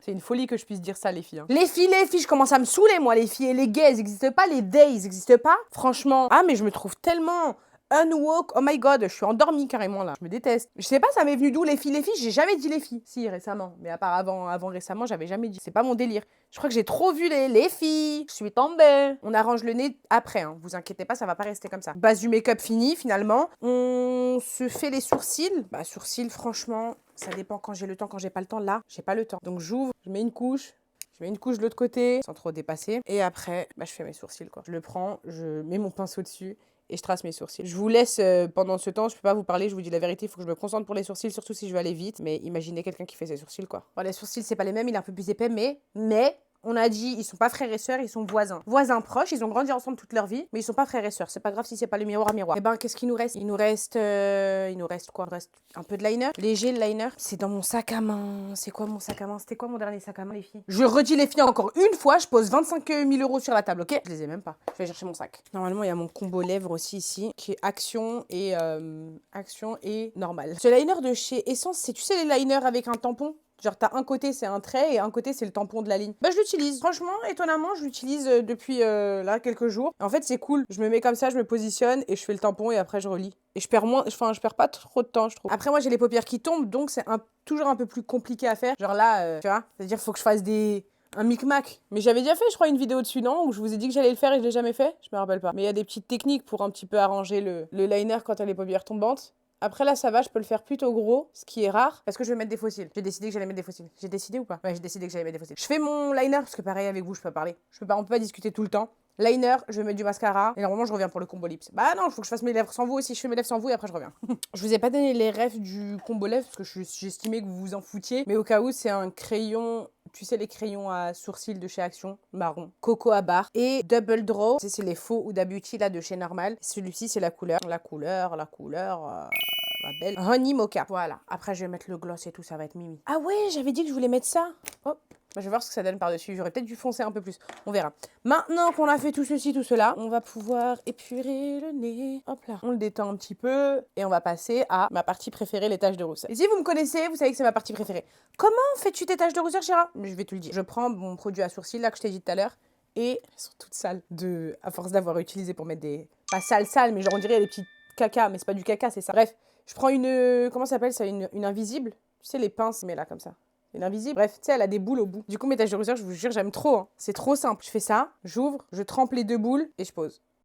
C'est une folie que je puisse dire ça, les filles. Hein. Les filles, je commence à me saouler, moi, les filles. Et les gays, ils n'existent pas, les days, ils n'existent pas. Franchement. Ah, mais je me trouve tellement unwoke. Oh my god, je suis endormie carrément là. Je me déteste. Je sais pas, ça m'est venu d'où les filles, j'ai jamais dit les filles. Si, récemment. Mais à part avant récemment, j'avais jamais dit. C'est pas mon délire. Je crois que j'ai trop vu les filles. Je suis tombée. On arrange le nez après, hein. Vous inquiétez pas, ça va pas rester comme ça. Base du make-up fini, finalement. On se fait les sourcils. Bah, sourcils, franchement, ça dépend quand j'ai le temps, quand j'ai pas le temps. Là, j'ai pas le temps. Donc j'ouvre, je mets une couche. Je mets une couche de l'autre côté, sans trop dépasser. Et après, bah, je fais mes sourcils, quoi. Je le prends, je mets mon pinceau dessus. Et je trace mes sourcils. Je vous laisse pendant ce temps, je peux pas vous parler, je vous dis la vérité, il faut que je me concentre pour les sourcils, surtout si je veux aller vite. Mais imaginez quelqu'un qui fait ses sourcils, quoi. Bon, les sourcils, c'est pas les mêmes, il est un peu plus épais, mais on a dit, ils sont pas frères et sœurs, ils sont voisins. Voisins proches, ils ont grandi ensemble toute leur vie, mais ils sont pas frères et sœurs. C'est pas grave si c'est pas le miroir à miroir. Et ben, qu'est-ce qu'il nous reste? Il nous reste quoi? Il nous reste un peu de liner. Léger, le liner. C'est dans mon sac à main. C'est quoi mon sac à main? C'était quoi mon dernier sac à main, les filles? Je redis les filles encore une fois, je pose 25 000 € sur la table, ok? Je les ai même pas. Je vais chercher mon sac. Normalement, il y a mon combo lèvres aussi ici, qui est action et normal. Ce liner de chez Essence, c'est, tu sais, les liners avec un tampon? Genre, t'as un côté, c'est un trait, et un côté, c'est le tampon de la ligne. Bah, je l'utilise. Franchement, étonnamment, je l'utilise depuis, là, quelques jours. En fait, c'est cool. Je me mets comme ça, je me positionne, et je fais le tampon, et après, je relis. Et je perds pas trop de temps, je trouve. Après, moi, j'ai les paupières qui tombent, donc c'est toujours un peu plus compliqué à faire. Genre là, tu vois, c'est-à-dire, faut que je fasse un micmac. Mais j'avais déjà fait, je crois, une vidéo dessus, non? Où je vous ai dit que j'allais le faire et je l'ai jamais fait. Je me rappelle pas. Mais il y a des petites techniques pour un petit peu arranger le liner quand t'as les paupières tombantes. Après là, ça va, je peux le faire plutôt gros, ce qui est rare, parce que je vais mettre des fossiles. J'ai décidé que j'allais mettre des fossiles. J'ai décidé ou pas? Ouais, j'ai décidé que j'allais mettre des fossiles. Je fais mon liner, parce que pareil, avec vous, je peux pas parler. On peut pas discuter tout le temps. Liner, je vais mettre du mascara, et normalement, je reviens pour le combo lips. Bah non, il faut que je fasse mes lèvres sans vous aussi. Je fais mes lèvres sans vous, et après, je reviens. Je vous ai pas donné les refs du combo lèvres, parce que j'estimais que vous vous en foutiez. Mais au cas où, c'est un crayon... Tu sais, les crayons à sourcils de chez Action, marron, coco à barre et double draw. C'est les faux Huda Beauty là de chez Normal. Celui-ci, c'est la couleur. Ma belle Honey Mocha. Voilà. Après, je vais mettre le gloss et tout, ça va être mimi. Ah ouais, j'avais dit que je voulais mettre ça. Oh. Bah, je vais voir ce que ça donne par-dessus. J'aurais peut-être dû foncer un peu plus. On verra. Maintenant qu'on a fait tout ceci, tout cela, on va pouvoir épurer le nez. Hop là. On le détend un petit peu. Et on va passer à ma partie préférée, les taches de rousseur. Et si vous me connaissez, vous savez que c'est ma partie préférée. Comment fais-tu tes taches de rousseur, Chéra? Je vais te le dire. Je prends mon produit à sourcils, là, que je t'ai dit tout à l'heure. Et elles sont toutes sales. À force d'avoir utilisé pour mettre des... Pas sales, mais genre on dirait des petits caca. Mais c'est pas du caca, c'est ça. Bref, je prends une... Comment ça s'appelle ça? Une invisible. Tu sais, les pinces, mais là, comme ça. Une invisible. Bref, tu sais, elle a des boules au bout. Du coup, mes taches de rousseur, je vous jure, j'aime trop. Hein. C'est trop simple. Je fais ça, j'ouvre, je trempe les deux boules et je pose.